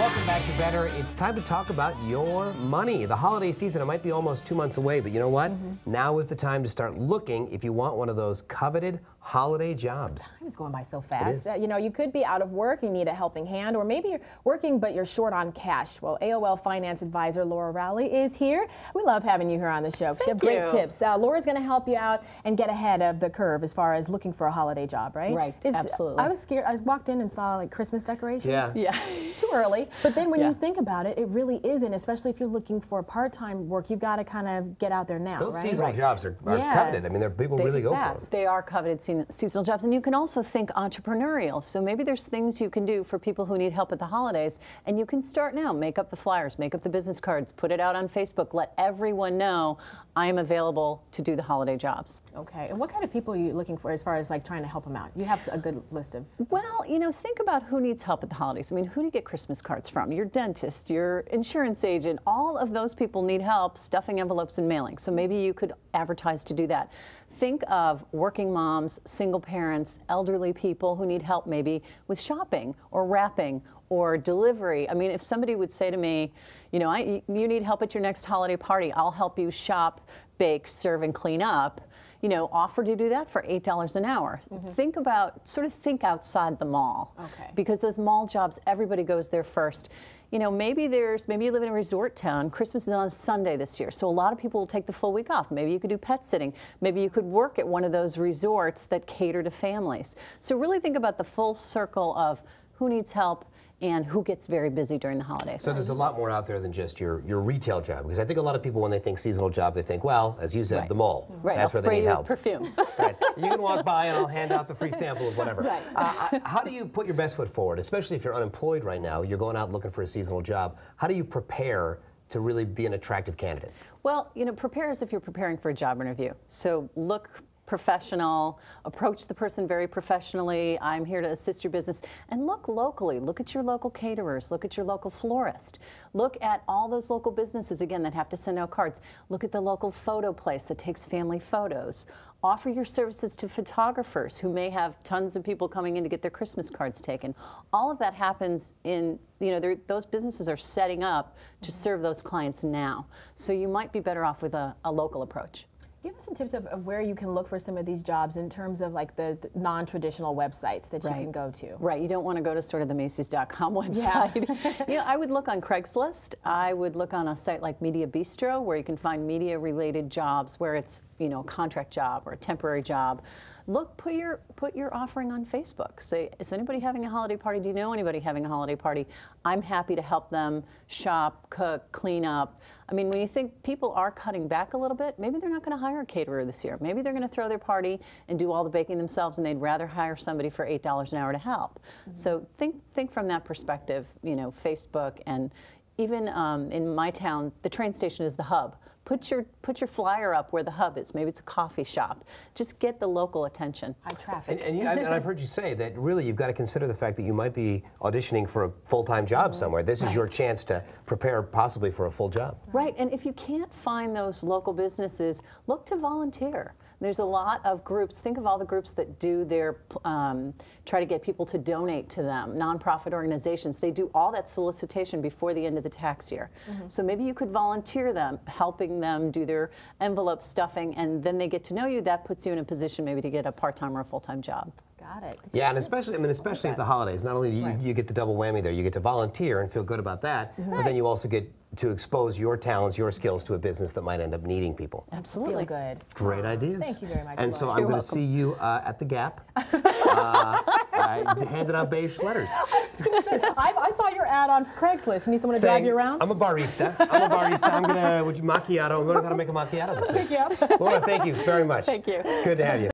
Welcome back to Better. It's time to talk about your money. The holiday season, it might be almost 2 months away, but you know what? Now is the time to start looking if you want one of those coveted holiday jobs. Time is going by so fast. You know, you could be out of work, you need a helping hand, or maybe you're working but you're short on cash. Well, AOL Finance Advisor Laura Rowley is here. We love having you here on the show. She has great tips. Laura's going to help you out and get ahead of the curve as far as looking for a holiday job, right? Right, absolutely. I was scared. I walked in and saw like Christmas decorations. Yeah. Too early. But then when you think about it, it really isn't, especially if you're looking for part-time work. You've got to kind of get out there now, Those right? seasonal jobs are coveted. I mean, people really go for them. They are coveted seasonal jobs, and you can also think entrepreneurial. So maybe there's things you can do for people who need help at the holidays, and you can start now. Make up the flyers, make up the business cards, put it out on Facebook, let everyone know I am available to do the holiday jobs. Okay, and what kind of people are you looking for as far as like trying to help them out? You have a good list of... Well, you know, think about who needs help at the holidays. I mean, who do you get Christmas cards from? Your dentist, your insurance agent, all of those people need help stuffing envelopes and mailing. So maybe you could advertise to do that. Think of working moms, single parents, elderly people who need help maybe with shopping or wrapping or delivery. I mean, if somebody would say to me, you know, you need help at your next holiday party, I'll help you shop, bake, serve, and clean up. You know, offer to do that for $8 an hour. Think about, sort of think outside the mall. Okay. Because those mall jobs, everybody goes there first. You know, maybe you live in a resort town. Christmas is on a Sunday this year, so a lot of people will take the full week off. Maybe you could do pet sitting. Maybe you could work at one of those resorts that cater to families. So really think about the full circle of who needs help and who gets very busy during the holidays. So there's a lot more out there than just your retail job, because I think a lot of people, when they think seasonal job, they think, well, as you said, the mall. Right, That's where they need help. Perfume. Right. You can walk by and I'll hand out the free sample of whatever. Right. How do you put your best foot forward, especially if you're unemployed right now, you're going out looking for a seasonal job? How do you prepare to really be an attractive candidate? Well, you know, prepare as if you're preparing for a job interview. So look professional, approach the person very professionally. I'm here to assist your business. And look locally. Look at your local caterers. Look at your local florist. Look at all those local businesses, again, that have to send out cards. Look at the local photo place that takes family photos. Offer your services to photographers who may have tons of people coming in to get their Christmas cards taken. All of that happens in, you know, those businesses are setting up to serve those clients now. So you might be better off with a local approach. Give us some tips of where you can look for some of these jobs in terms of like the non-traditional websites that you can go to. Right, you don't want to go to sort of the Macy's.com website. You know, I would look on Craigslist. I would look on a site like Media Bistro, where you can find media-related jobs where it's, you know, a contract job or a temporary job. Look, put your offering on Facebook. Say, is anybody having a holiday party? Do you know anybody having a holiday party? I'm happy to help them shop, cook, clean up. I mean, when you think people are cutting back a little bit, maybe they're not going to hire a caterer this year. Maybe they're going to throw their party and do all the baking themselves, and they'd rather hire somebody for $8 an hour to help. So think from that perspective, you know, Facebook, and even in my town, the train station is the hub. Put your flyer up where the hub is. Maybe it's a coffee shop. Just get the local attention. High traffic. And I've heard you say that really you've got to consider the fact that you might be auditioning for a full-time job somewhere. This is your chance to prepare possibly for a full job. Right, and if you can't find those local businesses, look to volunteer. There's a lot of groups. Think of all the groups that do their, try to get people to donate to them, nonprofit organizations. They do all that solicitation before the end of the tax year. So maybe you could volunteer them, helping them do their envelope stuffing, and then they get to know you. That puts you in a position maybe to get a part-time or a full-time job. Got it. Yeah, and especially at the holidays, not only do you get the double whammy there, you get to volunteer and feel good about that, but then you also get to expose your talents, your skills to a business that might end up needing people. Absolutely. Feel good. Great ideas. Thank you very much. And so Laura. I'm going to see you at the Gap. Handing out beige letters. I saw your ad on Craigslist. You need someone to drive you around? I'm a barista. I'm going to, macchiato. I'm learning how to make a macchiato this week. Pick you up. Laura, thank you very much. Thank you. Good to have you.